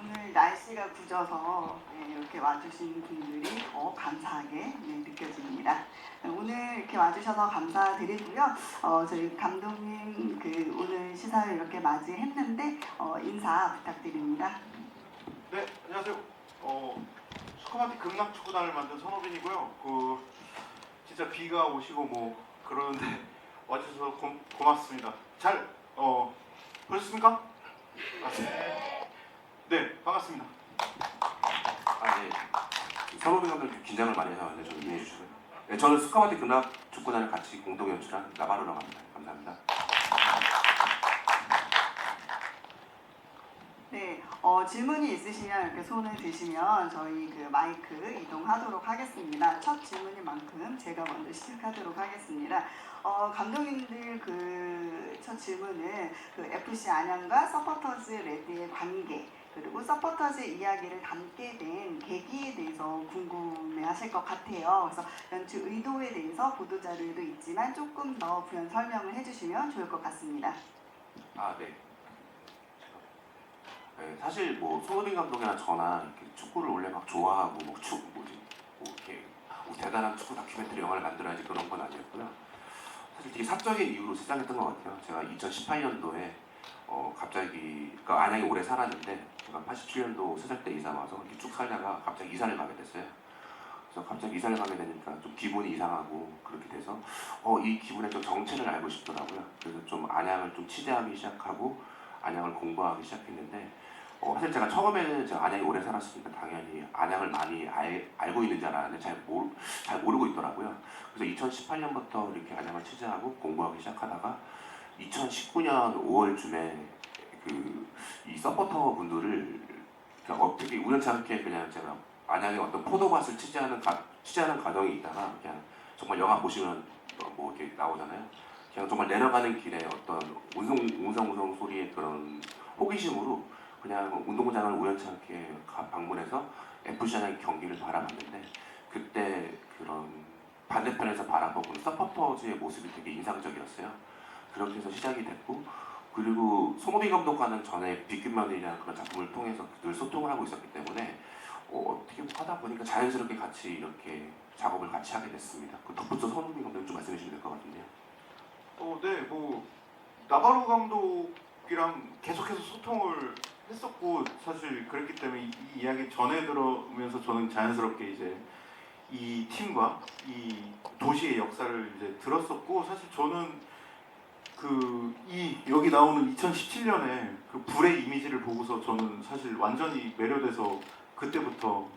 오늘 날씨가 굳어서 이렇게 와주신 분들이 더 감사하게 느껴집니다. 오늘 이렇게 와주셔서 감사드리고요. 저희 감독님 오늘 시사를 이렇게 맞이했는데 인사 부탁드립니다. 네, 안녕하세요. 스코마티 극락축구단을 만든 선호빈이고요. 진짜 비가 오시고 뭐 그러는데 와주셔서 고맙습니다. 잘 보셨습니까? 네, 반갑습니다. 네. 선호빈 감독님 긴장을 많이 하는데 좀 이해해 주시고요. 네, 저는 스카마티 극락 축구단을 같이 공동 연출한 나바로라고 합니다. 감사합니다. 네, 질문이 있으시면 이렇게 손을 드시면 저희 마이크 이동하도록 하겠습니다. 첫 질문인 만큼 제가 먼저 시작하도록 하겠습니다. 감독님들 첫 질문은 FC 안양과 서포터즈 레드의 관계 그리고 서포터즈 이야기를 담게 된 계기에 대해서 궁금해하실 것 같아요. 그래서 연출 의도에 대해서 보도자료에도 있지만 조금 더 부연 설명을 해주시면 좋을 것 같습니다. 네. 네, 사실 뭐 손흥민 감독이나 저나 이렇게 축구를 원래 막 좋아하고 이렇게 대단한 축구 다큐멘터리 영화를 만들어야지 그런 건 아니었고요. 사실 되게 사적인 이유로 시작했던 것 같아요. 제가 2018년도에 갑자기 안양에 오래 살았는데 제가 87년도 세살 때 이사 와서 이렇게 쭉 살다가 갑자기 이사를 가게 됐어요. 그래서 갑자기 이사를 가게 되니까 좀 기분이 이상하고 그렇게 돼서 이 기분의 좀 정체를 알고 싶더라고요. 그래서 좀 안양을 좀 취재하기 시작하고 안양을 공부하기 시작했는데 사실 제가 처음에는 제가 안양에 오래 살았으니까 당연히 안양을 많이 알고 있는 줄 알았는데 잘 모르고 있더라고요. 그래서 2018년부터 이렇게 안양을 취재하고 공부하기 시작하다가 2019년 5월쯤에 이 서포터 분들을 어떻게 우연치 않게 그냥 제가 안양의 어떤 포도밭을 취재하는 과정이 있다가 그냥 정말 영화 보시면 뭐 이렇게 나오잖아요. 그냥 정말 내려가는 길에 어떤 웅성웅성 소리의 그런 호기심으로 그냥 운동장을 우연치 않게 방문해서 FC 안양 경기를 바라봤는데 그때 그런 반대편에서 바라보는 서포터즈의 모습이 되게 인상적이었어요. 그렇게 해서 시작이 됐고 그리고 손흥민 감독과는 전에 빅규먼이라는 그런 작품을 통해서 늘 소통을 하고 있었기 때문에 어떻게 하다 보니까 자연스럽게 같이 이렇게 작업을 같이 하게 됐습니다. 덧붙여 손흥민 감독님 좀 말씀해 주시면 될 것 같은데요. 네, 뭐 나바로 감독이랑 계속해서 소통을 했었고 사실 그랬기 때문에 이 이야기 전해 들으면서 저는 자연스럽게 이제 이 팀과 이 도시의 역사를 이제 들었었고 사실 저는 여기 나오는 2017년에 그 불의 이미지를 보고서 저는 사실 완전히 매료돼서 그때부터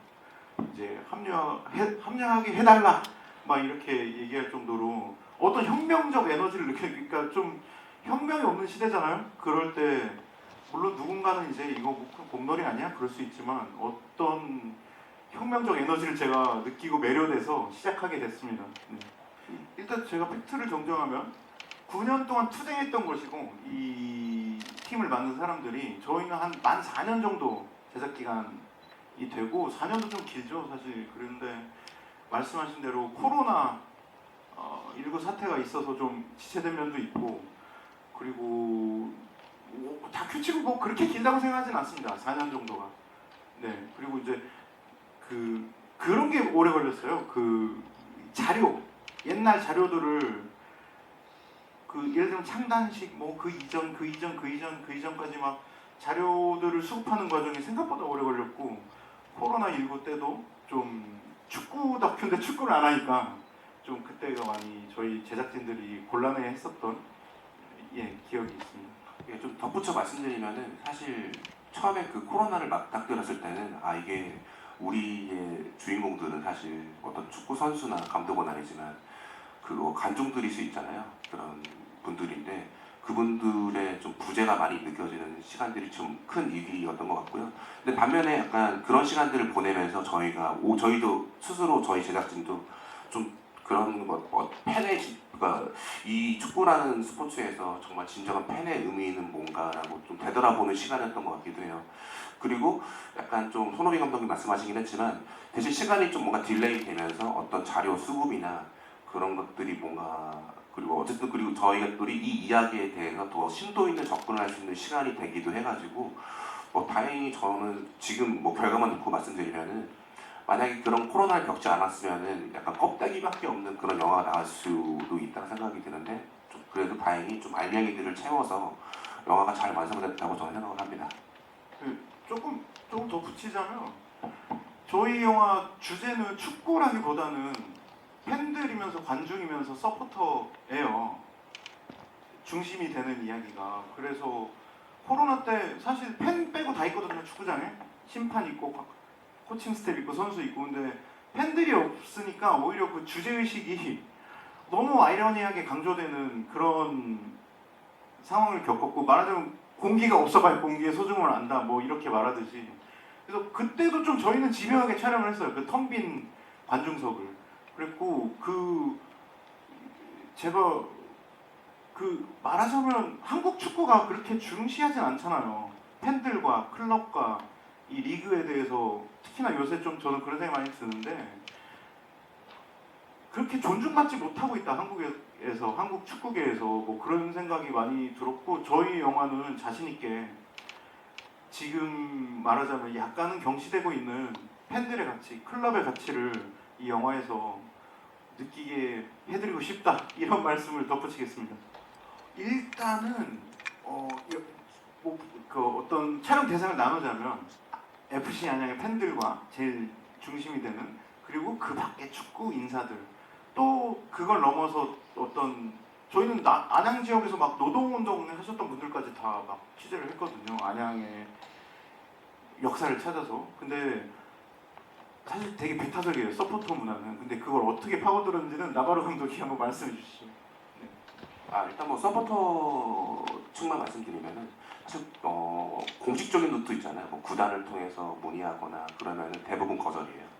이제 합류하게 해달라 막 이렇게 얘기할 정도로 어떤 혁명적 에너지를 느끼니까 좀 혁명이 없는 시대잖아요. 그럴 때 물론 누군가는 이제 이거 뭐 곰놀이 아니야? 그럴 수 있지만 어떤 혁명적 에너지를 제가 느끼고 매료돼서 시작하게 됐습니다. 네. 일단 제가 팩트를 정정하면 9년 동안 투쟁했던 것이고 이 팀을 만든 사람들이 저희는 만 4년 정도 제작 기간이 되고 4년도 좀 길죠 사실. 그런데 말씀하신 대로 코로나 19 사태가 있어서 좀 지체된 면도 있고 그리고 다큐치고 뭐 그렇게 길다고 생각하진 않습니다. 4년 정도가. 네. 그리고 이제 그런 게 오래 걸렸어요. 옛날 자료들을 예를 들면 창단식 뭐 그 이전까지 막 자료들을 수급하는 과정이 생각보다 오래 걸렸고 코로나19 때도 좀 축구 다큐인데 축구를 안 하니까 좀 그때가 많이 저희 제작진들이 곤란해했었던 기억이 있습니다. 좀 덧붙여 말씀드리면은 사실 처음에 코로나를 맞닥뜨렸을 때는 이게 우리의 주인공들은 사실 어떤 축구 선수나 감독은 아니지만 관중들일 수 있잖아요. 그런 분들인데 그분들의 좀 부재가 많이 느껴지는 시간들이 좀 큰 위기였던 것 같고요. 근데 반면에 약간 그런 시간들을 보내면서 저희도 스스로 저희 제작진도 좀 그런 그러니까 이 축구라는 스포츠에서 정말 진정한 팬의 의미는 뭔가라고 좀 되돌아보는 시간이었던 것 같기도 해요. 그리고 약간 좀 손흥민 감독님 말씀하시긴 했지만 대신 시간이 좀 뭔가 딜레이 되면서 어떤 자료 수급이나 그런 것들이 그리고 저희가 이 이야기에 대해서 더 심도 있는 접근을 할 수 있는 시간이 되기도 해가지고 다행히 저는 지금 뭐 결과만 놓고 말씀드리면은 만약에 그런 코로나를 겪지 않았으면은 약간 껍데기밖에 없는 그런 영화가 나올 수도 있다는 생각이 드는데 좀 그래도 다행히 좀 알맹이들을 채워서 영화가 잘 완성됐다고 저는 생각을 합니다. 조금 더 붙이자면 저희 영화 주제는 축구라기보다는 팬들이면서 관중이면서 서포터예요. 중심이 되는 이야기가. 그래서 코로나 때 사실 팬 빼고 다 있거든요. 축구장에 심판 있고 코칭 스텝 있고 선수 있고. 근데 팬들이 없으니까 오히려 그 주제의식이 너무 아이러니하게 강조되는 그런 상황을 겪었고, 말하자면 공기가 없어봐야 공기의 소중함을 안다 뭐 이렇게 말하듯이. 그래서 그때도 좀 저희는 집요하게 촬영을 했어요. 그 텅 빈 관중석을. 그랬고 제가 말하자면 한국 축구가 그렇게 중시하진 않잖아요. 팬들과 클럽과 이 리그에 대해서 특히나 요새 좀 저는 그런 생각이 많이 드는데, 그렇게 존중받지 못하고 있다 한국에서, 한국 축구계에서. 뭐 그런 생각이 많이 들었고, 저희 영화는 자신 있게 지금 말하자면 약간은 경시되고 있는 팬들의 가치, 클럽의 가치를 이 영화에서 느끼게 해드리고 싶다, 이런 말씀을 덧붙이겠습니다. 일단은 어떤 촬영 대상을 나누자면 FC 안양의 팬들과 제일 중심이 되는, 그리고 그 밖의 축구 인사들, 또 그걸 넘어서 어떤 저희는 안양 지역에서 막 노동운동을 하셨던 분들까지 다 막 취재를 했거든요. 안양의 역사를 찾아서. 근데 사실 되게 배타적이에요, 서포터 문화는. 근데 그걸 어떻게 파고들었는지는 나바로 감독이 한번 말씀해 주시죠. 일단 뭐 서포터 측만 말씀드리면은 사실 공식적인 루트 있잖아요. 뭐 구단을 통해서 문의하거나 그러면은 대부분 거절이에요.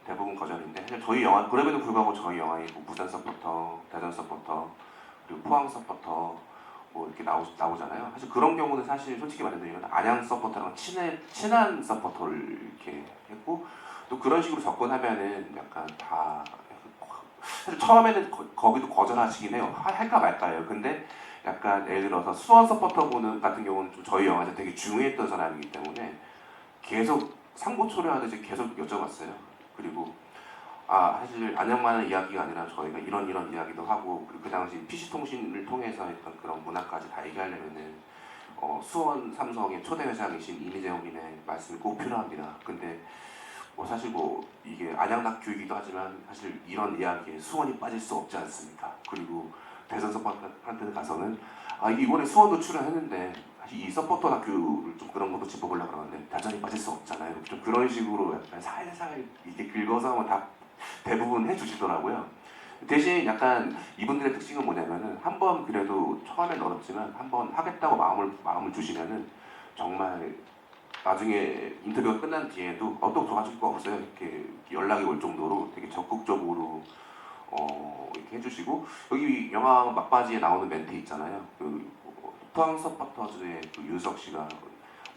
대부분 거절인데 사실 저희 영화 그럼에도 불구하고 저희 영화에 뭐 부산 서포터, 대전 서포터, 그리고 포항 서포터 뭐 이렇게 나오잖아요. 사실 그런 경우는 사실 솔직히 말해드리면 안양 서포터랑 친한 서포터를 이렇게 했고, 또 그런 식으로 접근하면은 약간 다 사실 처음에는 거기도 거절하시긴 해요. 할까 말까요. 근데 약간 예를 들어서 수원 서포터분 같은 경우는 좀 저희 영화에서 되게 중요했던 사람이기 때문에 계속 상고초려하듯이 계속 여쭤봤어요. 그리고 사실 안양만의 이야기가 아니라 저희가 이런 이야기도 하고, 그리고 그 당시 PC통신을 통해서 했던 그런 문화까지 다 얘기하려면은 수원 삼성의 초대 회장이신 이미재용님의 말씀이 꼭 필요합니다. 근데 사실 이게 안양 다큐이기도 하지만 사실 이런 이야기에 수원이 빠질 수 없지 않습니까? 그리고 대전 서포터한테 가서는 이번에 수원도 출연했는데 사실 이 서포터 다큐를 좀 그런 것도 짚어보려고 그러는데 대전이 빠질 수 없잖아요. 좀 그런 식으로 약간 살살 이렇게 긁어서 다 대부분 해주시더라고요. 대신 약간 이분들의 특징은 뭐냐면은 한번 그래도 처음엔 어렵지만 한번 하겠다고 마음을 주시면은 정말 나중에 인터뷰가 끝난 뒤에도 또 도와줄 거 없어요. 이렇게 연락이 올 정도로 되게 적극적으로 이렇게 해주시고, 여기 영화 막바지에 나오는 멘트 있잖아요. 그 포항 서포터즈의 그 윤석 씨가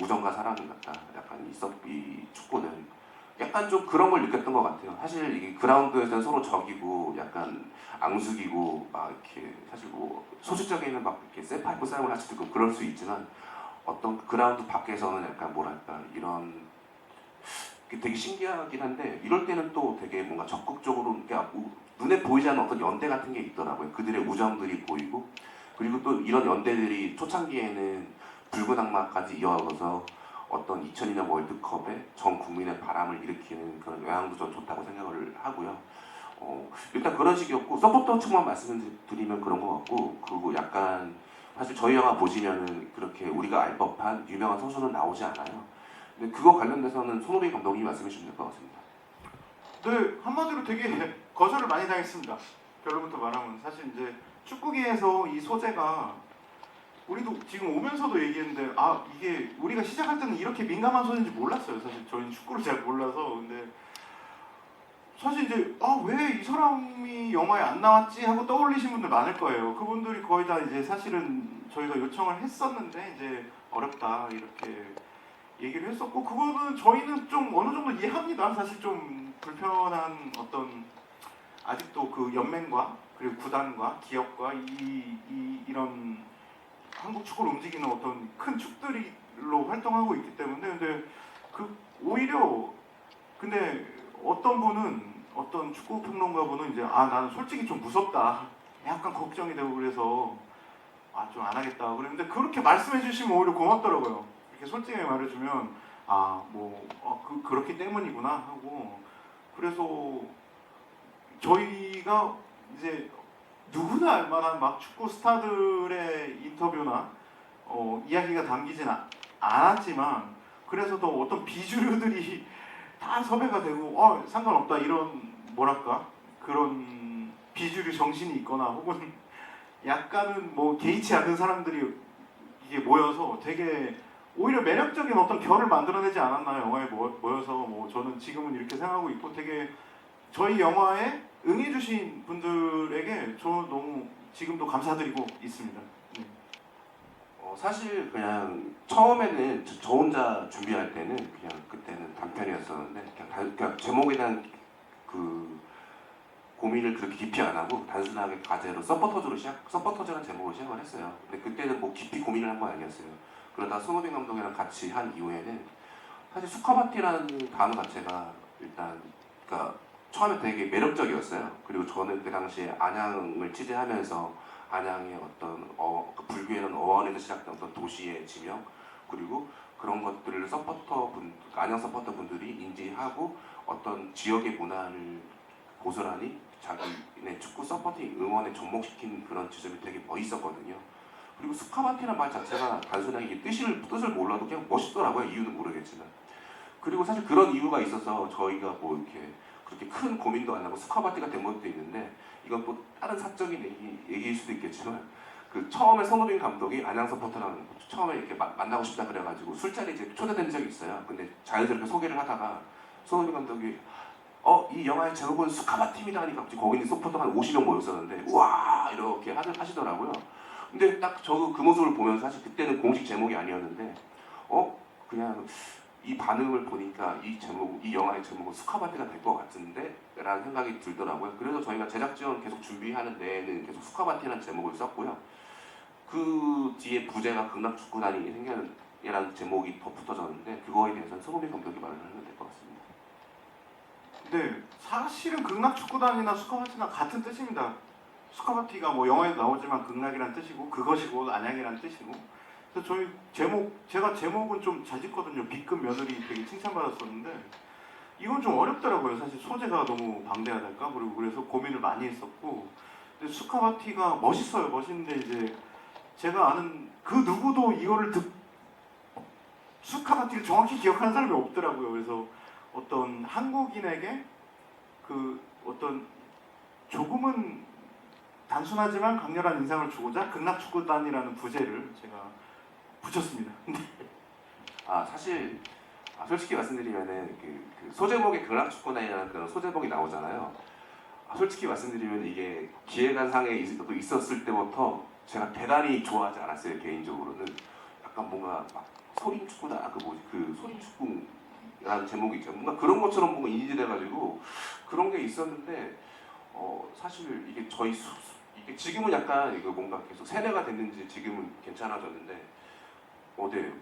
우정과 사랑을 갖다 약간 이 축구는 약간 좀 그런 걸 느꼈던 것 같아요. 사실 이게 그라운드에서는 서로 적이고 약간 앙숙이고 막 이렇게 사실 소극적인 막 이렇게 쇠파이프 싸움을 할 수도 있고 그럴 수 있지만, 어떤 그라운드 밖에서는 약간 뭐랄까 이런 되게 신기하긴 한데, 이럴 때는 또 되게 뭔가 적극적으로 눈에 보이지 않는 어떤 연대 같은 게 있더라고요. 그들의 우정들이 보이고, 그리고 또 이런 연대들이 초창기에는 붉은 악마까지 이어서 어떤 2002년 월드컵에 전 국민의 바람을 일으키는 그런 영향도 좀 좋다고 생각을 하고요. 일단 그런 식이었고, 서포터 측만 말씀을 드리면 그런 것 같고, 그리고 약간 사실 저희 영화 보시면은 그렇게 우리가 알 법한 유명한 선수는 나오지 않아요. 근데 그거 관련돼서는 손오리 감독님이 말씀해 주시면 될 것 같습니다. 네, 한마디로 되게 거절을 많이 당했습니다. 결론부터 말하면 사실 이제 축구계에서 이 소재가, 우리도 지금 오면서도 얘기했는데 이게 우리가 시작할 때는 이렇게 민감한 소재인지 몰랐어요. 사실 저희는 축구를 잘 몰라서. 근데 사실 이제 왜 이 사람이 영화에 안 나왔지 하고 떠올리신 분들 많을 거예요. 그분들이 거의 다 이제 사실은 저희가 요청을 했었는데 이제 어렵다 이렇게 얘기를 했었고, 그거는 저희는 좀 어느 정도 이해합니다. 사실 좀 불편한 어떤, 아직도 그 연맹과 그리고 구단과 기업과 이런 한국 축구를 움직이는 어떤 큰 축들로 활동하고 있기 때문에 근데 어떤 축구 평론가 분은 이제 나는 솔직히 좀 무섭다, 약간 걱정이 되고 그래서 좀 안 하겠다 그랬는데, 그렇게 말씀해 주시면 오히려 고맙더라고요. 이렇게 솔직하게 말해주면 그렇기 때문이구나 하고. 그래서 저희가 이제 누구나 알만한 막 축구 스타들의 인터뷰나 이야기가 담기진 않았지만, 그래서 더 어떤 비주류들이 다 섭외가 되고 상관없다 이런, 뭐랄까, 그런 비주류 정신이 있거나 혹은 약간은 뭐 개의치 않는 사람들이 이게 모여서 되게 오히려 매력적인 어떤 결을 만들어내지 않았나, 영화에 모여서. 뭐 저는 지금은 이렇게 생각하고 있고, 되게 저희 영화에 응해주신 분들에게 저 너무 지금도 감사드리고 있습니다. 네. 사실 그냥 처음에는 저 혼자 준비할 때는 그냥 그때는 단편이었었는데 그냥 제목에 대한 그 고민을 그렇게 깊이 안 하고 단순하게 가제로 서포터즈라는 제목으로 시작을 했어요. 근데 그때는 뭐 깊이 고민을 한 건 아니었어요. 그러다 손호빈 감독이랑 같이 한 이후에는 사실 수카바티라는 단어 자체가 일단 그러니까 처음에 되게 매력적이었어요. 그리고 저는 그 당시에 안양을 취재하면서 안양의 어떤 그 불교에는 어원에서 시작된 어떤 도시의 지명, 그리고 그런 것들을 안양 서포터 분들이 인지하고 어떤 지역의 문화를 고스란히 자기네 축구 서포팅 응원에 접목시킨 그런 지점이 되게 멋있었거든요. 그리고 스카바티라는 말 자체가 단순하게 이게 뜻을 몰라도 그냥 멋있더라고요. 이유는 모르겠지만. 그리고 사실 그런 이유가 있어서 저희가 뭐 이렇게 그렇게 큰 고민도 안 하고 스카바티가 된 것도 있는데, 이건 또 다른 사적인 얘기일 수도 있겠지만, 그 처음에 손호빈 감독이 안양 서포터랑 처음에 이렇게 만나고 싶다 그래가지고 술자리에 이제 초대된 적이 있어요. 근데 자연스럽게 소개를 하다가 손호빈 감독이 이 영화의 제목은 스카바팀이다 하니까 갑자기 거기 있는 서포터가 한 50명 모였었는데 우와 이렇게 하시더라고요. 근데 딱 저도 그 모습을 보면서, 사실 그때는 공식 제목이 아니었는데 그냥 이 반응을 보니까 이 영화의 제목은 스카바티가 될 것 같은데 라는 생각이 들더라고요. 그래서 저희가 제작 지원 계속 준비하는 데에는 계속 스카바티라는 제목을 썼고요. 그 뒤에 부제가 극락축구단이 생겨이라는 제목이 더 붙어졌는데, 그거에 대해서는 손호빈 감독이 말을 하면 될 것 같습니다. 네, 사실은 극락축구단이나 스카바티나 같은 뜻입니다. 스카바티가 뭐 영화에 나오지만 극락이란 뜻이고, 그것이고 안양이란 뜻이고. 그래서 제가 제목은 좀 잘 짓거든요. B급 며느리 되게 칭찬받았었는데, 이건 좀 어렵더라고요. 사실 소재가 너무 방대하달까. 그리고 그래서 고민을 많이 했었고. 근데 스카바티가 멋있어요. 멋있는데 이제 제가 아는 그 누구도 이거를 스카바티를 정확히 기억하는 사람이 없더라고요. 그래서 어떤 한국인에게 그 어떤 조금은 단순하지만 강렬한 인상을 주고자 극락축구단이라는 부제를 제가 붙였습니다. 사실 솔직히 말씀드리면은 그 소제목에 극락축구단이라는 그런 소제목이 나오잖아요. 솔직히 말씀드리면 이게 기획안상에 있었을 때부터 제가 대단히 좋아하지 않았어요. 개인적으로는 약간 뭔가 막 소림축구다 그 소림축구라는 제목이 있죠. 뭔가 그런 것처럼 뭔가 인지돼가지고 그런 게 있었는데, 사실 이게 이게 지금은 약간 이거 뭔가 계속 세뇌가 됐는지 지금은 괜찮아졌는데,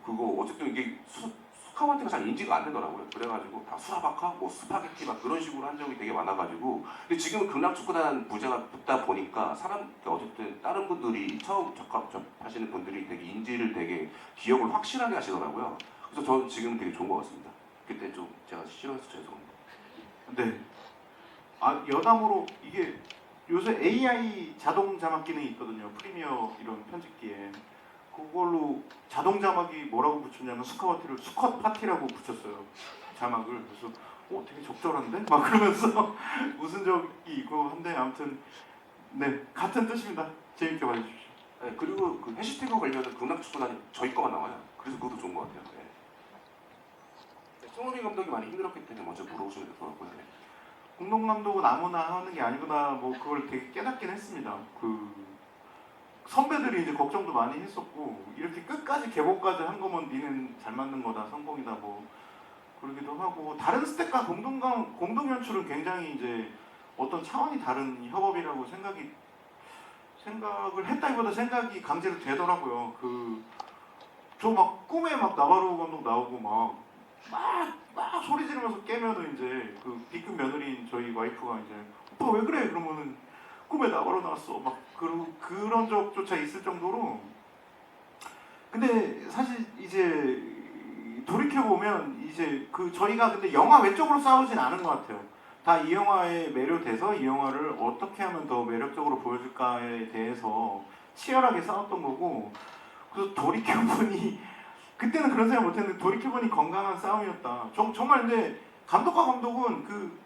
그거 어쨌든 이게 스카바티가 잘 인지가 안 되더라고요. 그래가지고 다 수라바카, 뭐 스파게티 막 그런 식으로 한 적이 되게 많아가지고. 근데 지금은 극락축구단 부제가 붙다 보니까 어쨌든 다른 분들이 처음 접하시는 분들이 되게 인지를 되게 기억을 확실하게 하시더라고요. 그래서 저는 지금 되게 좋은 것 같습니다. 그때 좀 제가 싫어해서 죄송합니다. 네. 여담으로 이게 요새 AI 자동 자막 기능이 있거든요. 프리미어 이런 편집기에. 그걸로 자동 자막이 뭐라고 붙였냐면 스쿼트파티라고 붙였어요. 자막을. 그래서 되게 적절한데? 막 그러면서 웃은 적이 있고 한데, 아무튼 네, 같은 뜻입니다. 재밌게 봐주십시오. 네, 그리고 그 해시태그 걸면은 극락축구단이 저희 거가 나와요. 그래서 그것도 좋은 것 같아요. 네. 손흥민 감독이 많이 힘들었기 때문에 먼저 물어보시면 될 것 같고요. 네. 공동 감독은 아무나 하는 게 아니구나, 뭐 그걸 되게 깨닫긴 했습니다. 선배들이 이제 걱정도 많이 했었고, 이렇게 끝까지 개봉까지 한 거면 니는 잘 만든 거다, 성공이다, 뭐 그러기도 하고. 다른 스텝과 공동 연출은 굉장히 이제 어떤 차원이 다른 협업이라고 생각을 했다기보다 생각이 강제로 되더라고요. 저 막 꿈에 막 나바로 감독 나오고 막 소리 지르면서 깨면은 이제 그 B급 며느리인 저희 와이프가 이제 오빠 왜 그래 그러면은 꿈에 나바로 나왔어 막 그런 적조차 있을 정도로. 근데 사실 이제 돌이켜 보면 이제 그 저희가 근데 영화 외적으로 싸우진 않은 것 같아요. 다 이 영화에 매료돼서 이 영화를 어떻게 하면 더 매력적으로 보여줄까에 대해서 치열하게 싸웠던 거고. 그래서 돌이켜보니 그때는 그런 생각 못했는데 돌이켜보니 건강한 싸움이었다. 정말 근데 감독과 감독은 그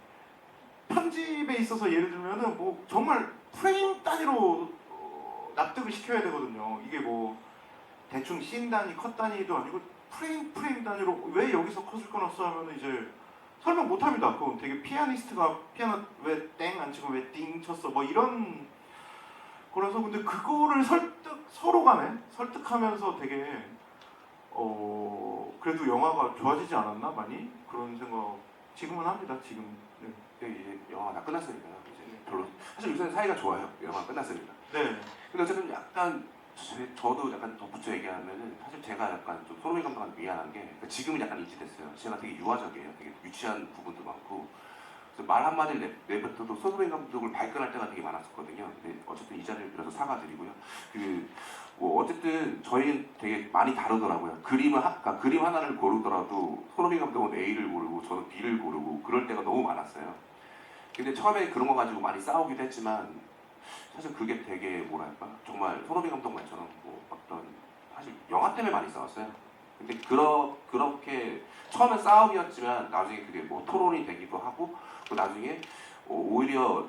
편집에 있어서 예를 들면은 뭐 정말 프레임 단위로 납득을 시켜야 되거든요. 이게 뭐 대충 씬 단위, 컷 단위도 아니고 프레임 단위로 왜 여기서 컷을 끊었어 하면 이제 설명 못합니다. 그건 되게 피아니스트가 피아노 왜 땡 안 치고 왜 띵 쳤어 뭐 이런 거라서. 근데 그거를 서로 간에 설득하면서 되게 그래도 영화가 좋아지지 않았나 많이 그런 생각 지금은 합니다. 지금. 네. 근데 이제 영화가 다 끝났으니까요. 이제 별로 사실 요새는 사이가 좋아요. 영화가 끝났으니까. 네. 근데 어쨌든 약간 저도 약간 덧붙여 얘기하면은 사실 제가 약간 좀 손흥민 감독한테 미안한 게 그러니까 지금은 약간 인지됐어요. 제가 되게 유아적이에요. 되게 유치한 부분도 많고 그래서 말 한마디를 내뱉어도 손흥민 감독을 발끈할 때가 되게 많았었거든요. 근데 어쨌든 이 자리를 빌어서 사과드리고요. 뭐 어쨌든 저희는 되게 많이 다르더라고요. 그러니까 그림 하나를 고르더라도 손흥민 감독은 A를 고르고 저는 B를 고르고 그럴 때가 너무 많았어요. 근데 처음에 그런 거 가지고 많이 싸우기도 했지만 사실 그게 되게 뭐랄까 정말 손흥민 감독 말처럼 뭐 어떤 사실 영화 때문에 많이 싸웠어요. 근데 그렇게 처음엔 싸움이었지만 나중에 그게 뭐 토론이 되기도 하고 또 나중에 오히려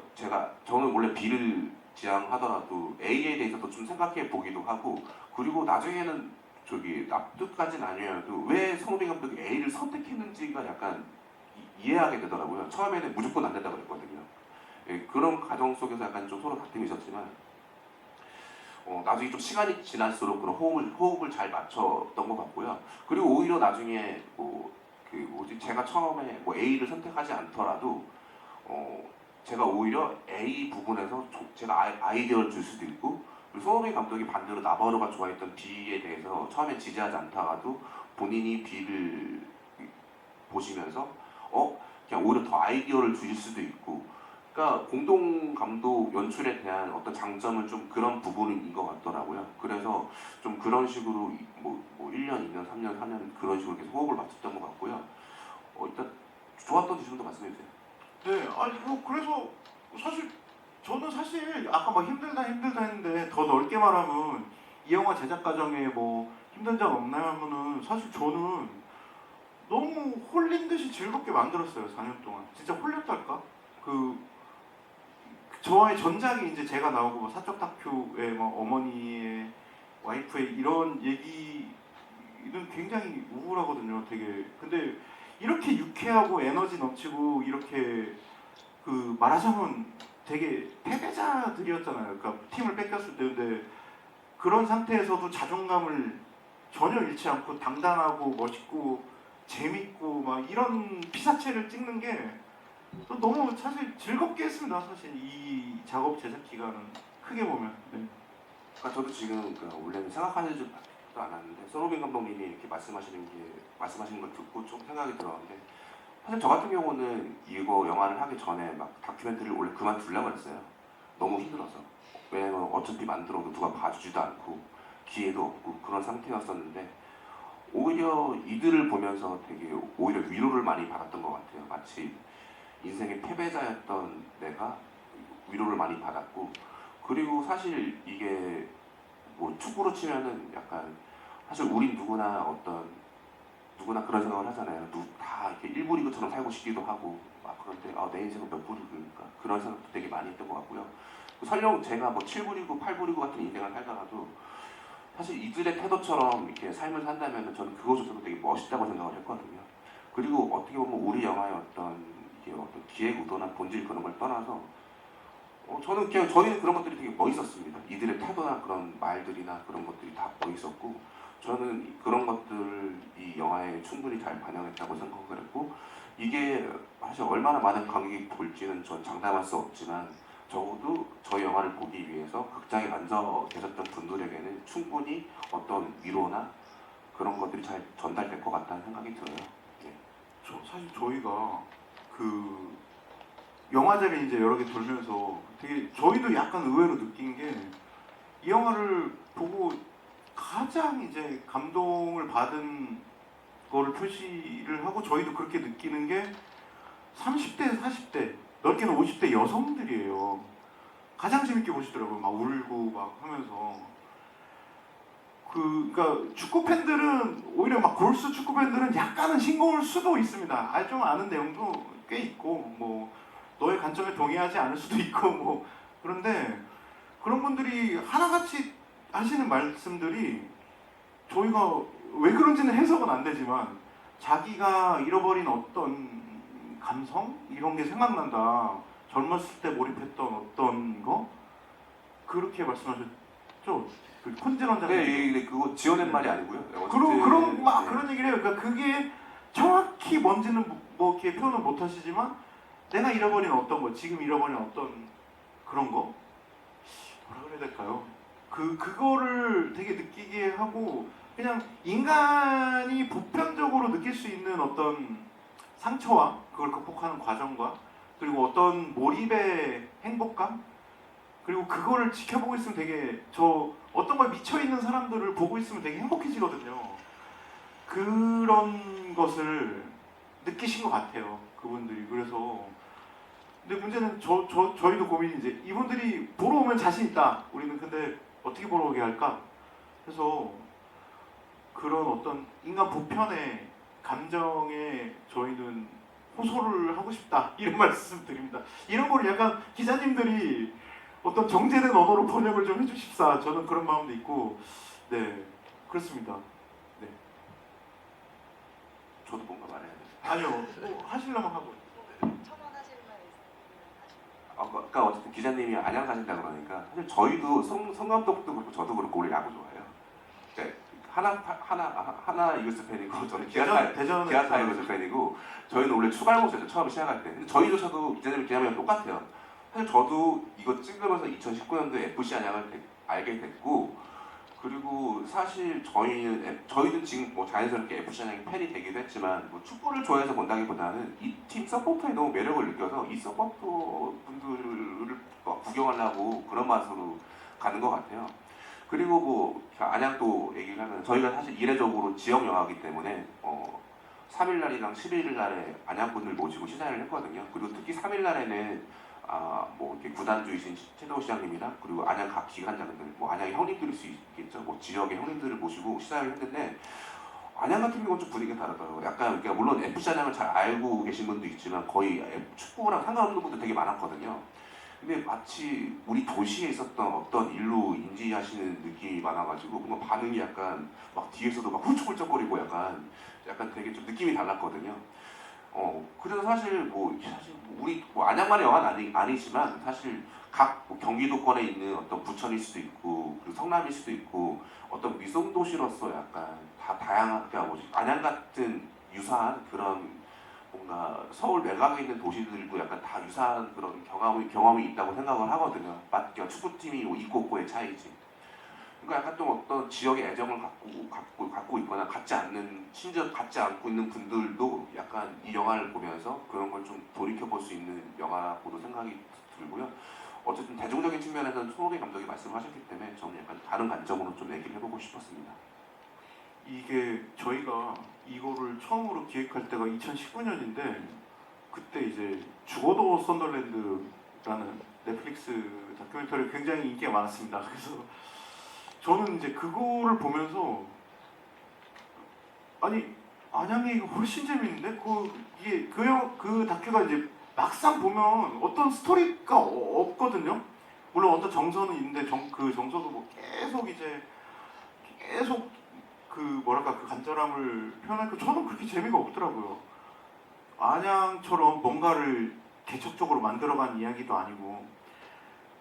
저는 원래 B를 지향하더라도 A에 대해서도 좀 생각해 보기도 하고 그리고 나중에는 납득까지는 아니어도 왜 손흥민 감독이 A를 선택했는지가 약간 이해하게 되더라고요. 처음에는 무조건 안 된다고 그랬거든요. 예, 그런 과정 속에서 약간 좀 서로 다툼이 있었지만 나중에 좀 시간이 지날수록 그런 호흡을 잘 맞췄던 것 같고요. 그리고 오히려 나중에 제가 처음에 뭐 A를 선택하지 않더라도 제가 오히려 A 부분에서 제가 아이디어를 줄 수도 있고 그리고 손흥민 감독이 반대로 나바로가 좋아했던 B에 대해서 처음엔 지지하지 않다가도 본인이 B를 보시면서 그냥 오히려 더 아이디어를 주실 수도 있고 그러니까 공동 감독 연출에 대한 어떤 장점은 좀 그런 부분인 것 같더라고요. 그래서 좀 그런 식으로 뭐 1년, 2년, 3년, 4년 그런 식으로 계속 호흡을 맞췄던 것 같고요. 일단 좋았던 지점도 말씀해 주세요. 네. 아니 뭐 그래서 저는 사실 아까 막 힘들다 했는데 더 넓게 말하면 이 영화 제작 과정에 뭐 힘든 점 없나요 하면은 사실 저는 너무 홀린 듯이 즐겁게 만들었어요. 4년 동안 진짜 홀렸달까? 저의 전작이 이제 제가 나오고 뭐 사적 다큐에 뭐 어머니의 와이프의 이런 얘기는 굉장히 우울하거든요. 되게. 근데 이렇게 유쾌하고 에너지 넘치고 이렇게 말하자면 되게 패배자들이었잖아요. 그러니까 팀을 뺏겼을 때. 근데 그런 상태에서도 자존감을 전혀 잃지 않고 당당하고 멋있고 재밌고 막 이런 피사체를 찍는 게 너무 사실 즐겁게 했습니다. 사실 이 작업 제작 기간은 크게 보면. 네. 그러니까 저도 지금 원래는 생각하는 줄도 않았는데 손흥민 감독님이 이렇게 말씀하시는 걸 듣고 좀 생각이 들었는데 사실 저 같은 경우는 이거 영화를 하기 전에 막 다큐멘터리를 원래 그만두려고 했어요. 너무 힘들어서. 왜냐면 어차피 만들어도 누가 봐주지도 않고 기회도 없고 그런 상태였었는데 오히려 이들을 보면서 되게 오히려 위로를 많이 받았던 것 같아요. 마치 인생의 패배자였던 내가 위로를 많이 받았고 그리고 사실 이게 뭐 축구로 치면은 약간 사실 우린 누구나 그런 생각을 하잖아요. 다 이렇게 1부 리그처럼 살고 싶기도 하고 막 그런데 내 인생은 몇 부 리그일까 그런 생각도 되게 많이 했던 것 같고요. 설령 제가 뭐 7부 리그, 8부 리그 같은 인생을 살다가도 사실 이들의 태도처럼 이렇게 삶을 산다면 저는 그것조차도 되게 멋있다고 생각을 했거든요. 그리고 어떻게 보면 우리 영화의 어떤 기획 의도나 본질 그런 걸 떠나서 저희는 그런 것들이 되게 멋있었습니다. 이들의 태도나 그런 말들이나 그런 것들이 다 멋있었고 저는 그런 것들을 이 영화에 충분히 잘 반영했다고 생각을 했고 이게 사실 얼마나 많은 관객이 볼지는 전 장담할 수 없지만 적어도 저희 영화를 보기 위해서 극장에 앉아 계셨던 분들에게는 충분히 어떤 위로나 그런 것들이 잘 전달될 것 같다는 생각이 들어요. 네. 사실 저희가 그 영화제를 이제 여러 개 돌면서 되게 저희도 약간 의외로 느낀 게 이 영화를 보고 가장 이제 감동을 받은 거를 표시를 하고 저희도 그렇게 느끼는 게 30대, 40대, 넓게는 50대 여성들이에요. 가장 재밌게 보시더라고요. 막 울고 막 하면서. 그러니까 축구 팬들은 오히려 막 골수 축구 팬들은 약간은 싱거울 수도 있습니다. 좀 아는 내용도 꽤 있고 뭐 너의 관점에 동의하지 않을 수도 있고 뭐 그런데 그런 분들이 하나같이 하시는 말씀들이 저희가 왜 그런지는 해석은 안 되지만 자기가 잃어버린 어떤 감성 이런 게 생각난다. 젊었을 때 몰입했던 어떤 거 그렇게 말씀하셨죠. 그 콘재 원장님. 네, 그거 지어낸 네. 말이 아니고요. 그런 네. 그런 얘기를 해요. 그러니까 그게 정확히 뭔지는 뭐 이렇게 표현을 못 하시지만 내가 잃어버린 어떤 거, 지금 잃어버린 어떤 그런 거 뭐라 그래야 될까요? 그거를 되게 느끼게 하고 그냥 인간이 보편적으로 느낄 수 있는 어떤 상처와 그걸 극복하는 과정과 그리고 어떤 몰입의 행복감 그리고 그거를 지켜보고 있으면 되게 저 어떤 거에 미쳐 있는 사람들을 보고 있으면 되게 행복해지거든요. 그런 것을 느끼신 것 같아요. 그분들이. 그래서 근데 문제는 저희도 고민이 이제 이분들이 보러 오면 자신 있다. 우리는 근데 어떻게 보러 오게 할까? 그래서 그런 어떤 인간 보편의 감정에 저희는 호소를 하고 싶다. 이런 말씀 드립니다. 이런 거를 약간 기자님들이 어떤 정제된 언어로 번역을 좀 해주십사. 저는 그런 마음도 있고, 네 그렇습니다. 네 저도 뭔가 말해야 돼. 아니요 뭐 하시려면 하고. 첨언하실 말 있으면 아까 어쨌든 기자님이 안양 가신다 그러니까 사실 저희도 성 감독도 그렇고 저도 그렇고 원래 야구 좋아해요. 네, 하나 이글스 팬이고 저는 기아 타이거즈 팬이고 저희는 원래 추가알못이었죠 처음 시작할 때. 근데 저희조차도 기자님이랑 똑같아요. 사실 저도 이거 찍으면서 2019년도에 FC 안양을 알게 됐고 그리고 사실 저희는 지금 뭐 자연스럽게 FC 안양의 팬이 되기도 했지만 뭐 축구를 좋아해서 본다기보다는 이 팀 서포터에 너무 매력을 느껴서 이 서포터 분들을 구경하려고 그런 맛으로 가는 것 같아요. 그리고 뭐 안양도 얘기를 하면 저희가 사실 이례적으로 지역 영화이기 때문에 3일날이랑 11일날에 안양분들 모시고 시사를 했거든요. 그리고 특히 3일날에는 뭐 이렇게 구단주이신 최도우 시장님이랑 그리고 안양 각 기관장들, 뭐 안양의 형님들일 수 있겠죠. 뭐 지역의 형님들을 모시고 시사를 했는데 안양 같은 경우는 좀 분위기가 다르더라고요. 약간 그러니까 물론 FC 안양을 잘 알고 계신 분도 있지만 거의 축구랑 상관없는 분들 되게 많았거든요. 근데 마치 우리 도시에 있었던 어떤 일로 인지하시는 느낌이 많아가지고 뭔가 반응이 약간 막 뒤에서도 막 훌쩍훌쩍거리고 약간 되게 좀 느낌이 달랐거든요. 그래서 사실 우리 뭐 안양만의 영화는 아니지만 사실 각뭐 경기도권에 있는 어떤 부천일 수도 있고 그리고 성남일 수도 있고 어떤 위성 도시로서 약간 다 다양한 그러니까 뭐지 안양 같은 유사한 그런 뭔가 서울 외곽에 있는 도시들도 약간 다 유사한 그런 경험이 있다고 생각을 하거든요. 그러니까 축구팀이 있고 차이지. 그러니까 약간 좀 어떤 지역의 애정을 갖고 있거나 심지어 갖지 않고 있는 분들도 약간 이 영화를 보면서 그런 걸 좀 돌이켜 볼 수 있는 영화라고도 생각이 들고요. 어쨌든 대중적인 측면에서는 손호빈 감독이 말씀하셨기 때문에 저는 약간 다른 관점으로 좀 얘기를 해보고 싶었습니다. 이게 저희가 이거를 처음으로 기획할 때가 2019년인데 그때 이제 죽어도 썬더랜드라는 넷플릭스 다큐멘터리 굉장히 인기가 많았습니다. 그래서 저는 이제 그거를 보면서 아니 안양이 이거 훨씬 재밌는데 그 다큐가 이제 막상 보면 어떤 스토리가 없거든요. 물론 어떤 정서는 있는데 그 정서도 뭐 계속 그 뭐랄까 그 간절함을 표현하니까 저는 그렇게 재미가 없더라고요. 안양처럼 뭔가를 개척적으로 만들어간 이야기도 아니고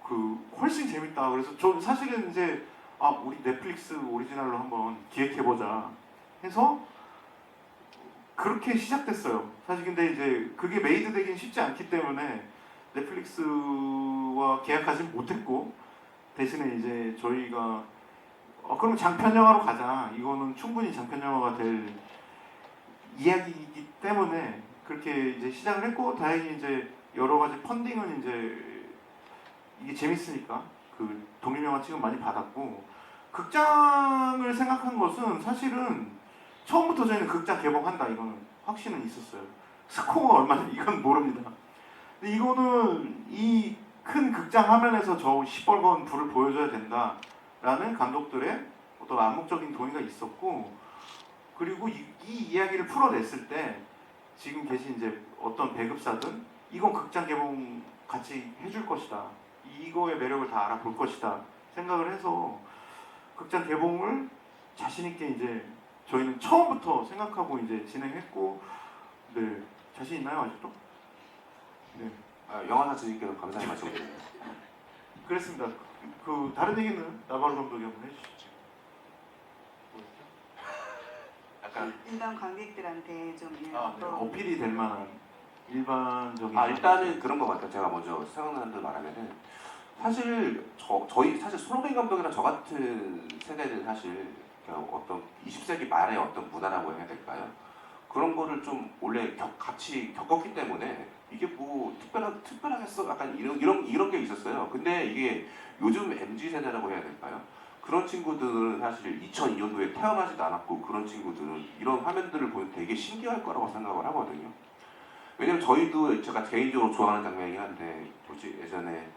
그 훨씬 재밌다. 그래서 저 사실은 이제 우리 넷플릭스 오리지널로 한번 기획해보자 해서 그렇게 시작됐어요. 사실 근데 이제 그게 메이드 되긴 쉽지 않기 때문에 넷플릭스와 계약하지 못했고 대신에 이제 저희가 그럼 장편 영화로 가자. 이거는 충분히 장편 영화가 될 이야기이기 때문에 그렇게 이제 시작을 했고 다행히 이제 여러 가지 펀딩은 이제 이게 재밌으니까 그 독립영화 지금 많이 받았고 극장을 생각한 것은 사실은 처음부터 저희는 극장 개봉한다 이거는 확신은 있었어요. 스코어가 얼마냐 이건 모릅니다. 근데 이거는 이 큰 극장 화면에서 저 시뻘건 불을 보여줘야 된다라는 감독들의 어떤 암묵적인 동의가 있었고 그리고 이 이야기를 풀어냈을 때 지금 계신 이제 어떤 배급사든 이건 극장 개봉 같이 해줄 것이다. 이거의 매력을 다 알아볼 것이다. 생각을 해서 극장 개봉을 자신 있게 이제 저희는 처음부터 생각하고 이제 진행했고, 네 자신 있나요 아직도? 네 영화 사진님께는 감사의 말씀드립니다. 그랬습니다. 그 다른 얘기는 나바로 감독이 한번 해주시죠. 약간 일반 관객들한테 좀 예, 네. 어떤 어필이 될 만한 일반적인. 일단은 그런 것 같아요. 제가 먼저 생각나는 대로 말하면은 사실 저희 사실 손흥민 감독이나 저 같은 세대는 사실 그냥 어떤 20세기 말의 어떤 문화라고 해야 될까요? 그런 거를 좀 원래 같이 겪었기 때문에 이게 뭐 특별하겠어 약간 이런 게 있었어요. 근데 이게 요즘 MZ 세대라고 해야 될까요? 그런 친구들은 사실 2002년도에 태어나지도 않았고 그런 친구들은 이런 화면들을 보면 되게 신기할 거라고 생각을 하거든요. 왜냐면 저희도 제가 개인적으로 좋아하는 장면이긴 한데 뭐지 예전에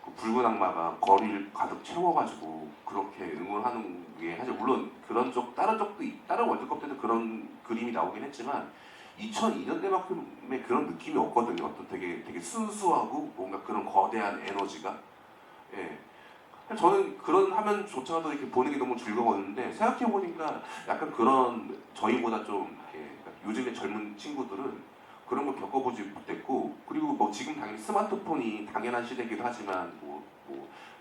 그 붉은 악마가 거리를 가득 채워가지고 그렇게 응원하는 게 사실 물론 그런 다른 월드컵 때도 그런 그림이 나오긴 했지만 2002년대만큼의 그런 느낌이 없거든요. 어떤 되게 순수하고 뭔가 그런 거대한 에너지가 예. 저는 그런 화면조차도 이렇게 보는 게 너무 즐거웠는데 생각해보니까 약간 그런 저희보다 좀 이렇게 요즘의 젊은 친구들은 그런 걸 겪어보지 못했고 그리고 뭐 지금 당연히 스마트폰이 당연한 시대이기도 하지만 뭐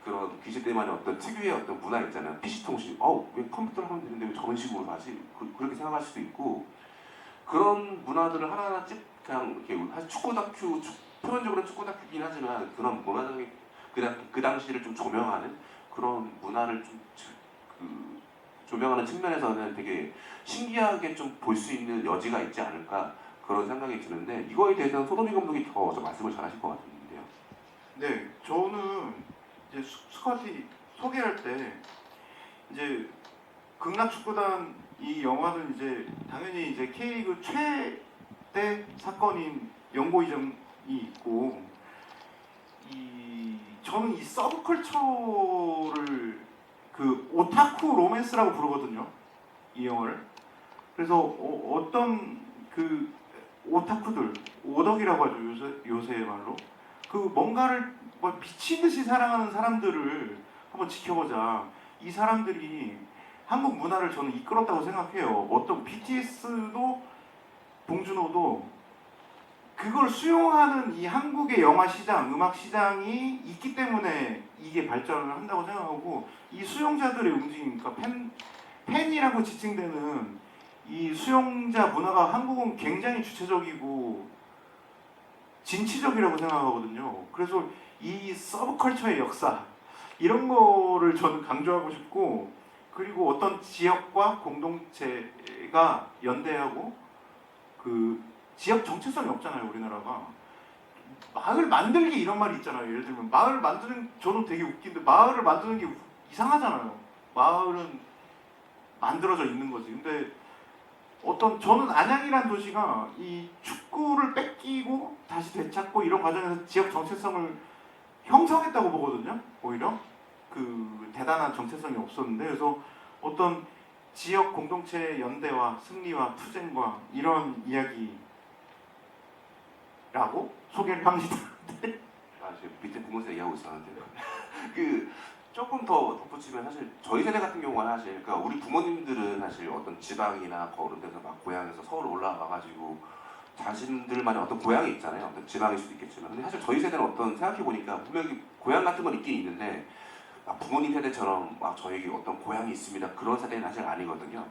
그런 기시대만의 어떤 특유의 어떤 문화 있잖아요. PC통신 왜 컴퓨터를 하면 되는데 왜 저런 식으로 하지? 그렇게 생각할 수도 있고 그런 문화들을 하나하나 그냥 이렇게 사실 축구 다큐 표면적으로 축구 다큐긴 하지만 그런 문화적인 그 당시를 좀 조명하는 그런 문화를 좀 조명하는 측면에서는 되게 신기하게 좀 볼 수 있는 여지가 있지 않을까 그런 생각이 드는데 이거에 대해서는 손흥민 감독이 더 말씀을 잘하실 것 같은데요. 네, 저는 이제 스쿼티 소개할 때 이제 극락축구단 이 영화는 이제 당연히 이제 K리그 최대 사건인 연고 이전이 있고 저는 이 서브컬처를 그 오타쿠 로맨스라고 부르거든요. 이 영화를. 그래서 어떤 그 오타쿠들 오덕이라고 하죠 요새 말로 그 뭔가를 뭐 미친 듯이 사랑하는 사람들을 한번 지켜보자. 이 사람들이 한국 문화를 저는 이끌었다고 생각해요. 어떤 BTS도 봉준호도 그걸 수용하는 이 한국의 영화 시장, 음악 시장이 있기 때문에 이게 발전을 한다고 생각하고 이 수용자들의 움직임, 그러니까 팬이라고 지칭되는 이 수용자 문화가 한국은 굉장히 주체적이고 진취적이라고 생각하거든요. 그래서 이 서브컬처의 역사 이런 거를 저는 강조하고 싶고 그리고 어떤 지역과 공동체가 연대하고 그 지역 정체성이 없잖아요 우리나라가. 마을 만들기 이런 말이 있잖아요. 예를 들면 마을 만드는 저도 되게 웃긴데 마을을 만드는 게 이상하잖아요. 마을은 만들어져 있는 거지. 근데 어떤 저는 안양이란 도시가 이 축구를 뺏기고 다시 되찾고 이런 과정에서 지역 정체성을 형성했다고 보거든요. 오히려 그 대단한 정체성이 없었는데 그래서 어떤 지역 공동체의 연대와 승리와 투쟁과 이런 이야기라고 소개를 합니다. 지금 밑에 보면서 얘기하고 있었는데 그 조금 더 덧붙이면 사실 저희 세대 같은 경우는 사실 그러니까 우리 부모님들은 사실 어떤 지방이나 그런 데서 막 고향에서 서울 올라와가지고 자신들만의 어떤 고향이 있잖아요. 어떤 지방일 수도 있겠지만 근데 사실 저희 세대는 어떤 생각해보니까 분명히 고향 같은 건 있긴 있는데 막 부모님 세대처럼 막 저에게 어떤 고향이 있습니다 그런 세대는 사실 아니거든요.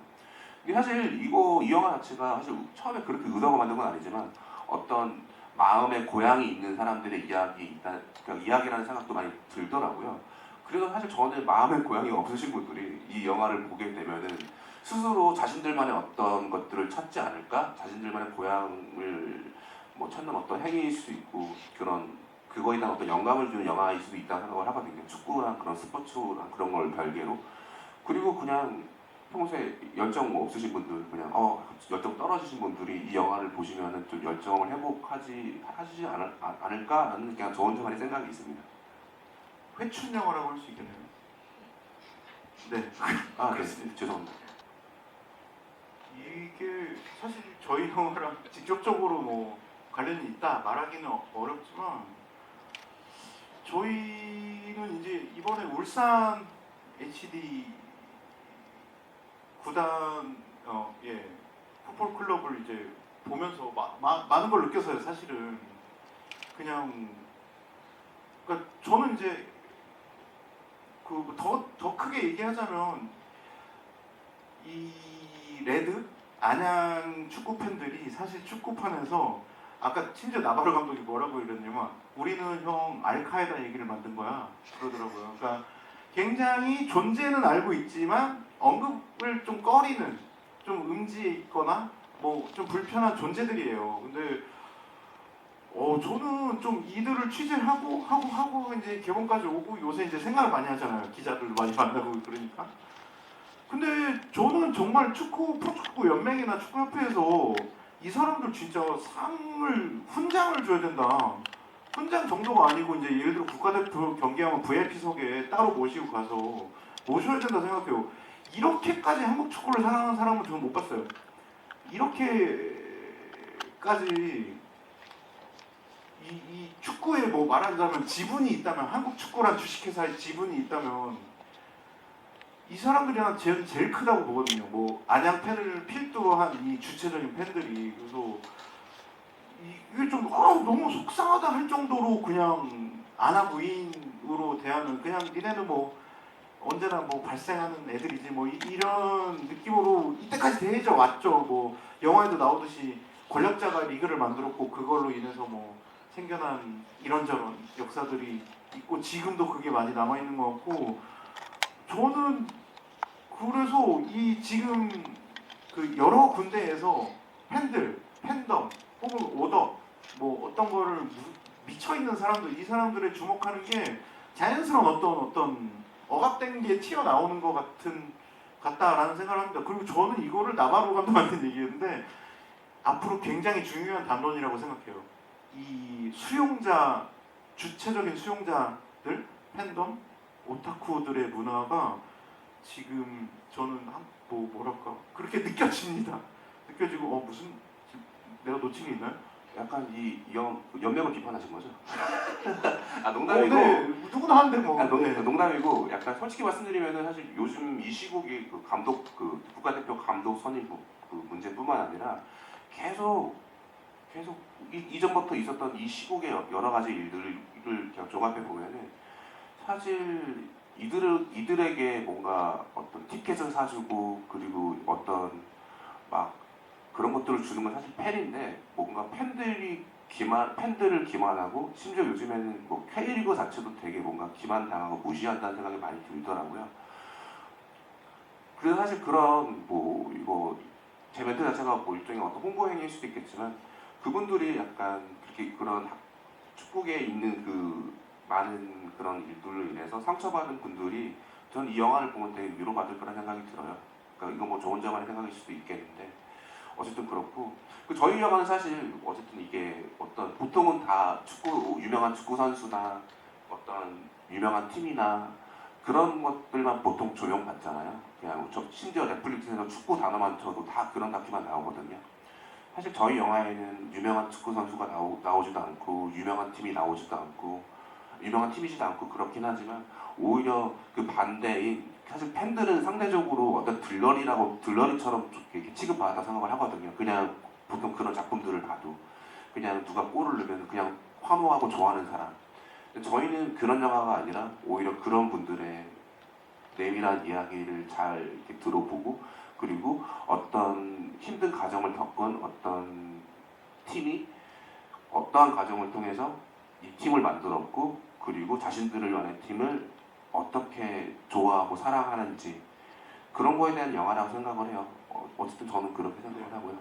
근데 사실 이 영화 자체가 사실 처음에 그렇게 의도하고 만든 건 아니지만 어떤 마음의 고향이 있는 사람들의 그러니까 이야기라는 생각도 많이 들더라고요. 그래서 사실 저는 마음의 고향이 없으신 분들이 이 영화를 보게 되면은 스스로 자신들만의 어떤 것들을 찾지 않을까? 자신들만의 고향을 뭐 찾는 어떤 행위일 수도 있고 그거에 대한 어떤 영감을 주는 영화일 수도 있다고 생각을 하거든요. 축구랑 그런 스포츠랑 그런 걸 별개로. 그리고 그냥 평소에 열정 뭐 없으신 분들, 그냥 열정 떨어지신 분들이 이 영화를 보시면은 좀 열정을 하시지 않을까 하는 그냥 저 혼자만의 생각이 있습니다. 회춘 영화라고 할 수 있겠네요. 네. 아, 네. 그렇습니다. 죄송합니다. 이게 사실 저희 영화랑 직접적으로 뭐 관련이 있다 말하기는 어렵지만 저희는 이제 이번에 울산 HD 구단 풋볼 클럽을 이제 보면서 많은 걸 느꼈어요. 사실은 그냥 그러니까 저는 이제 그 더 크게 얘기하자면 이 레드 안양 축구 팬들이 사실 축구판에서 아까 심지어 나바로 감독이 뭐라고 이랬냐면 우리는 형 알카에다 얘기를 만든 거야 그러더라고요. 그러니까 굉장히 존재는 알고 있지만 언급을 좀 꺼리는 좀 음지에 있거나 뭐 좀 불편한 존재들이에요. 근데 저는 좀 이들을 취재하고 이제 개봉까지 오고 요새 이제 생각을 많이 하잖아요. 기자들도 많이 만나고 그러니까. 근데 저는 정말 프로축구 연맹이나 축구협회에서 이 사람들 진짜 훈장을 줘야 된다. 훈장 정도가 아니고 이제 예를 들어 국가대표 경기하면 VIP석에 따로 모시고 가서 모셔야 된다 생각해요. 이렇게까지 한국 축구를 사랑하는 사람은 저는 못 봤어요. 이렇게까지 이 축구에 뭐 말하자면 지분이 있다면 한국 축구란 주식회사에 지분이 있다면 이 사람들이 제일 크다고 보거든요. 뭐 안양 팬을 필두한 이 주체적인 팬들이 그래서 이게 좀 너무 속상하다 할 정도로 그냥 아나무인으로 대하는 그냥 니네는 뭐 언제나 뭐 발생하는 애들이지 뭐 이런 느낌으로 이때까지 대해져 왔죠. 뭐 영화에도 나오듯이 권력자가 리그를 만들었고 그걸로 인해서 뭐 생겨난 이런저런 역사들이 있고 지금도 그게 많이 남아 있는 것 같고 저는 그래서 이 지금 그 여러 군데에서 팬덤 혹은 오더 뭐 어떤 거를 미쳐 있는 사람들 이 사람들의 주목하는 게 자연스러운 어떤 억압된 게 튀어나오는 것 같다라는 생각을 합니다. 그리고 저는 이거를 나바로 감독한테 얘기했는데 앞으로 굉장히 중요한 담론이라고 생각해요. 이 주체적인 수용자들, 팬덤, 오타쿠들의 문화가 지금 저는 뭐랄까 그렇게 느껴집니다. 느껴지고 무슨 내가 놓친 게 있나요? 약간 연맹을 비판하신 거죠? 아, 농담이고. 네, 누구나 하는데 뭐. 농담이고 약간 솔직히 말씀드리면은 사실 요즘 이 시국이 국가대표 감독 선임 그 문제뿐만 아니라 계속 이전부터 있었던 이 시국의 여러 가지 일들을 종합해 보면은 사실 이들에게 뭔가 어떤 티켓을 사주고 그리고 어떤 막 그런 것들을 주는 건 사실 팬인데 뭔가 팬들을 기만하고 심지어 요즘에는 뭐 K리그 자체도 되게 뭔가 기만당하고 무시한다는 생각이 많이 들더라고요. 그래서 사실 그런 이거 제 멘트 자체가 일종의 어떤 홍보 행위일 수도 있겠지만 그분들이 약간 그런 축구계에 있는 그 많은 그런 일들로 인해서 상처받은 분들이 전 이 영화를 보면 되게 위로받을 거라는 생각이 들어요. 그러니까 이건 뭐 저 혼자만의 생각일 수도 있겠는데 어쨌든 그렇고 저희 영화는 사실 어쨌든 이게 보통은 다 유명한 축구 선수나 어떤 유명한 팀이나 그런 것들만 보통 조명받잖아요. 그냥 심지어 넷플릭스에서 축구 단어만 쳐도 다 그런 다큐만 나오거든요. 사실 저희 영화에는 유명한 축구 선수가 나오지도 않고 유명한 팀이 나오지도 않고 유명한 팀이지도 않고 그렇긴 하지만 오히려 그 반대인 사실 팬들은 상대적으로 어떤 들러리처럼 이렇게 취급받아 생각을 하거든요. 그냥 보통 그런 작품들을 봐도 그냥 누가 골을 넣으면 그냥 환호하고 좋아하는 사람. 근데 저희는 그런 영화가 아니라 오히려 그런 분들의 내밀한 이야기를 잘 이렇게 들어보고 그리고 어떤 힘든 과정을 겪은 어떤 팀이 어떠한 과정을 통해서 이 팀을 만들었고 그리고 자신들을 위한 팀을 어떻게 좋아하고 사랑하는지 그런 거에 대한 영화라고 생각을 해요. 어쨌든 저는 그렇게 생각을 하고요.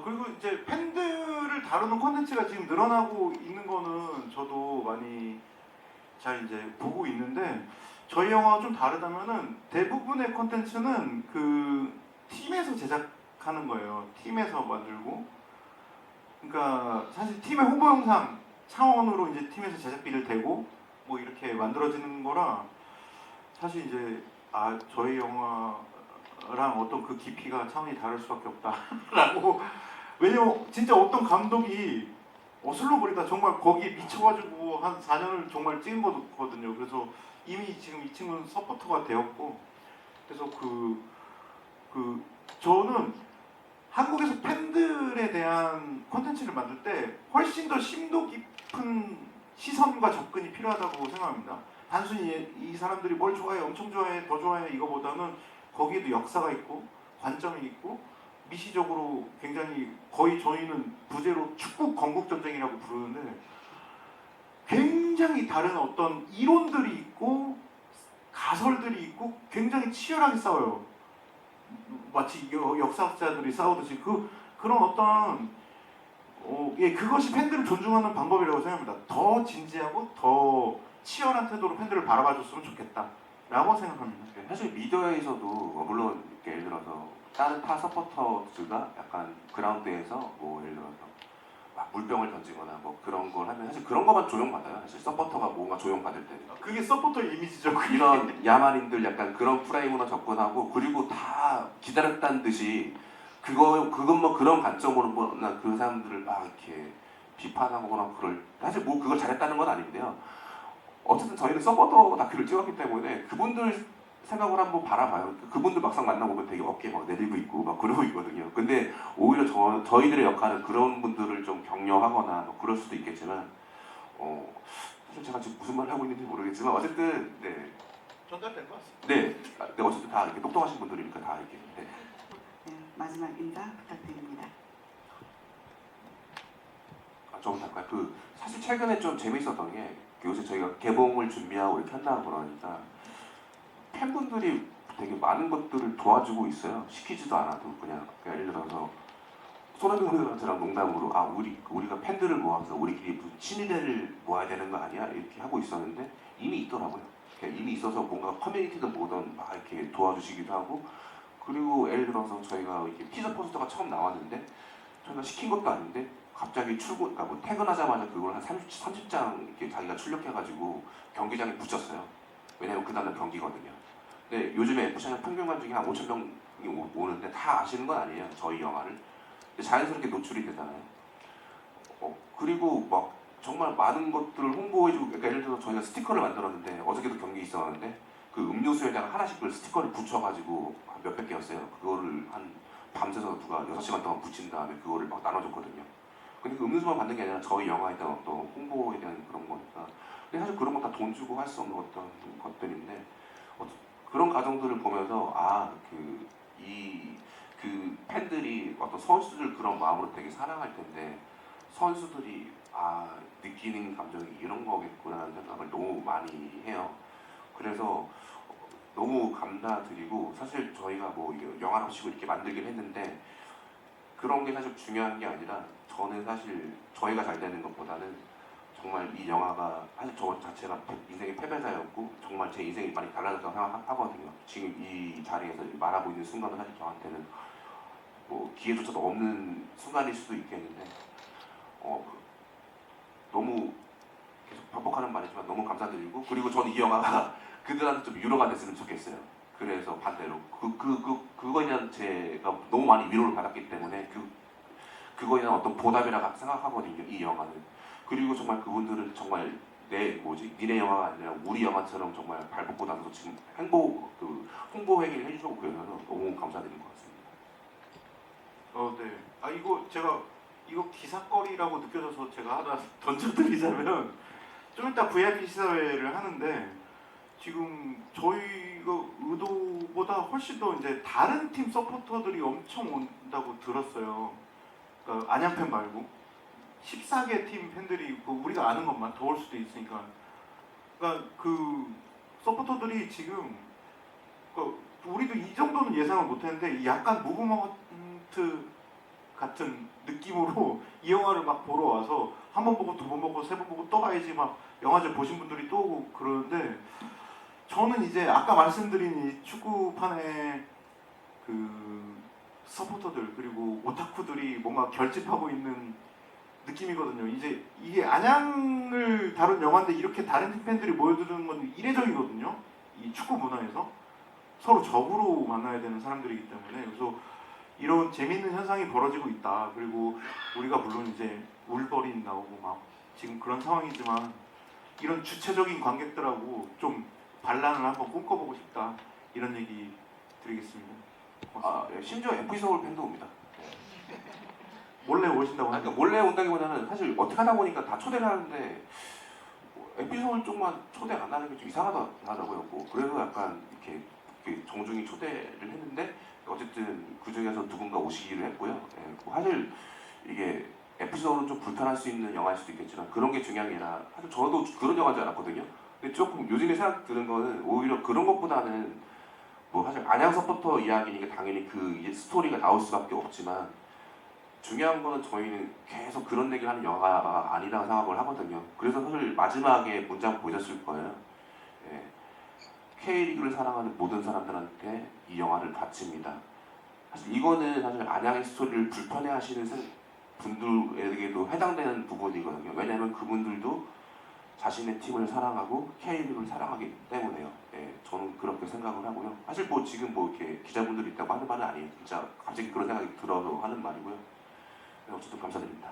그리고 이제 팬들을 다루는 콘텐츠가 지금 늘어나고 있는 거는 저도 많이 잘 이제 보고 있는데 저희 영화가 좀 다르다면은 대부분의 콘텐츠는 그 팀에서 제작하는 거예요. 팀에서 만들고 그러니까 사실 팀의 홍보 영상 차원으로 이제 팀에서 제작비를 대고 뭐 이렇게 만들어지는 거라 사실 이제 저희 영화랑 어떤 그 깊이가 차원이 다를 수밖에 없다라고 왜냐면 진짜 어떤 감독이 어슬로버리다 정말 거기에 미쳐가지고 한 4년을 정말 찍은 거거든요. 그래서 이미 지금 이 친구는 서포터가 되었고 그래서 저는 한국에서 팬들에 대한 콘텐츠를 만들 때 훨씬 더 심도 깊은 시선과 접근이 필요하다고 생각합니다. 단순히 이 사람들이 뭘 좋아해, 엄청 좋아해, 더 좋아해 이거보다는 거기에도 역사가 있고 관점이 있고 미시적으로 굉장히 거의 저희는 부제로 축구 건국 전쟁이라고 부르는데 굉장히 다른 어떤 이론들이 있고 가설들이 있고 굉장히 치열하게 싸워요. 마치 역사학자들이 싸우듯이 그런 어떤 그것이 팬들을 존중하는 방법이라고 생각합니다. 더 진지하고 더 치열한 태도로 팬들을 바라봐줬으면 좋겠다라고 생각합니다. 사실 미디어에서도 물론 이렇게 예를 들어서 다른 타 서포터즈가 약간 그라운드에서 뭐 예를 들어서 막 물병을 던지거나 뭐 그런 걸 하면 사실 그런 것만 조용받아요. 사실 서포터가 뭔가 조용받을 때는 그게 서포터 이미지죠. 이런 야만인들 약간 그런 프레임으로 접근하고 그리고 다 기다렸다는 듯이 그건 뭐 그런 관점으로 보나 그 사람들을 막 이렇게 비판하거나 그럴 사실 뭐 그걸 잘했다는 건 아닌데요. 어쨌든 저희는 서포터 다큐를 찍었기 때문에 그분들 생각을 한번 바라봐요. 그분들 막상 만나보면 되게 어깨 막 내리고 있고 막 그러고 있거든요. 근데 오히려 저희들의 역할은 그런 분들을 좀 격려하거나 뭐 그럴 수도 있겠지만 사실 제가 지금 무슨 말을 하고 있는지 모르겠지만 어쨌든 네. 전달된 것 같습니다. 네, 어쨌든 다 이렇게 똑똑하신 분들이니까 다 이렇게 네. 네, 마지막 인사 부탁드립니다. 저부터 할까요? 사실 최근에 좀 재밌었던 게 요새 저희가 개봉을 준비하고 이렇게 한다고 그러니까 팬분들이 되게 많은 것들을 도와주고 있어요. 시키지도 않아도 그냥 예를 들어서 손흥민한테랑 농담으로 우리가 팬들을 모아서 우리끼리 무슨 친위대를 모아야 되는 거 아니야? 이렇게 하고 있었는데 이미 있더라고요. 이미 있어서 뭔가 커뮤니티든 뭐든 막 이렇게 도와주시기도 하고 그리고 예를 들어서 저희가 이렇게 티저 포스터가 처음 나왔는데 저희가 시킨 것도 아닌데 갑자기 그러니까 뭐 퇴근하자마자 그걸 한 30장 이렇게 자기가 출력해가지고 경기장에 붙였어요. 왜냐면 그다음날 경기거든요. 근데 요즘에 FC는 평균 관중이 한 5천 명이 오는데 다 아시는 건 아니에요. 저희 영화를. 근데 자연스럽게 노출이 되잖아요. 그리고 막 정말 많은 것들을 홍보해주고 그러니까 예를 들어서 저희가 스티커를 만들었는데 어저께도 경기 있었는데 그 음료수에다가 하나씩 그 스티커를 붙여가지고 한 몇백 개였어요. 그거를 한 밤새서 누가 6시간 동안 붙인 다음에 그거를 막 나눠줬거든요. 근데 그 음료수만 받는 게 아니라 저희 영화에 대한 어떤 홍보에 대한 그런 거니까. 근데 사실 그런 거 다 돈 주고 할 수 없는 어떤 것들인데 그런 과정들을 보면서 그 팬들이 어떤 선수들 그런 마음으로 되게 사랑할 텐데 선수들이 느끼는 감정이 이런 거겠구나라는 생각을 너무 많이 해요. 그래서 너무 감사드리고 사실 저희가 뭐 영화랍시고 이렇게 만들긴 했는데 그런 게 사실 중요한 게 아니라 저는 사실 저희가 잘 되는 것보다는 정말 이 영화가 사실 저 자체가 인생의 패배자였고 정말 제 인생이 많이 달라졌다고 생각하거든요. 지금 이 자리에서 말하고 있는 순간은 사실 저한테는 뭐 기회조차도 없는 순간일 수도 있겠는데 너무 계속 반복하는 말이지만 너무 감사드리고 그리고 저는 이 영화가 그들한테 좀 위로가 됐으면 좋겠어요. 그래서 반대로 그거에 대한 제가 너무 많이 위로를 받았기 때문에 그거에 대한 어떤 보답이라고 생각하거든요. 이 영화는. 그리고 정말 그분들은 정말 니네 영화가 아니라 우리 영화처럼 정말 발벗고 나서서 지금 홍보 회의를 해주셔서 그래서 너무 감사드린 것 같습니다. 네. 이거 기사거리라고 느껴져서 제가 하나 던져드리자면 좀 이따 VIP 시사회를 하는데 지금 저희가 의도보다 훨씬 더 이제 다른 팀 서포터들이 엄청 온다고 들었어요. 그러니까 안양팬 말고 14개 팀 팬들이 있고 우리가 아는 것만 더 올 수도 있으니까. 그러니까 그 서포터들이 지금 우리도 이 정도는 예상을 못했는데 이 약간 무브먼트 같은 느낌으로 이 영화를 막 보러 와서 한 번 보고 두 번 보고 세 번 보고 또 가야지 막 영화제 보신 분들이 또 오고 그러는데 저는 이제 아까 말씀드린 이 축구판의 그 서포터들 그리고 오타쿠들이 뭔가 결집하고 있는 느낌이거든요. 이제 이게 안양을 다룬 영화인데 이렇게 다른 팀 팬들이 모여드는 건 이례적이거든요. 이 축구 문화에서 서로 적으로 만나야 되는 사람들이기 때문에 그래서 이런 재밌는 현상이 벌어지고 있다. 그리고 우리가 물론 이제 울버린 나오고 막 지금 그런 상황이지만 이런 주체적인 관객들하고 좀 반란을 한번 꿈꿔보고 싶다. 이런 얘기 드리겠습니다. 아, 예, 심지어 FC 서울 팬도 옵니다. 몰래 오신다고 그러니까 하니까 몰래 온다기보다는 사실 어떻게 하다 보니까 다 초대를 하는데 FC 서울 쪽만 초대 안 하는 게 좀 이상하더라고요. 뭐 그래서 약간 이렇게 정중히 초대를 했는데 어쨌든 그 중에서 누군가 오시기로 했고요. 예, 뭐 사실 이게 FC 서울은 좀 불편할 수 있는 영화일 수도 있겠지만 그런 게 중요한 게 아니라 사실 저도 그런 영화인 줄 알았거든요. 근데 조금 요즘에 생각 드는 거는 오히려 그런 것보다는 뭐 사실 안양 서포터 이야기니까 당연히 그 이제 스토리가 나올 수밖에 없지만 중요한 거는 저희는 계속 그런 얘기를 하는 영화가 아니라고 생각을 하거든요. 그래서 사실 마지막에 문장 보셨을 거예요. 예. K리그를 사랑하는 모든 사람들한테 이 영화를 바칩니다. 사실 이거는 사실 안양의 스토리를 불편해하시는 분들에게도 해당되는 부분이거든요. 왜냐하면 그분들도 자신의 팀을 사랑하고 K리그를 사랑하기 때문에요. 예, 저는 그렇게 생각을 하고요. 사실 뭐 지금 뭐 이렇게 기자분들이 있다고 하는 말은 아니에요. 진짜 갑자기 그런 생각이 들어서 하는 말이고요. 네, 어쨌든 감사드립니다.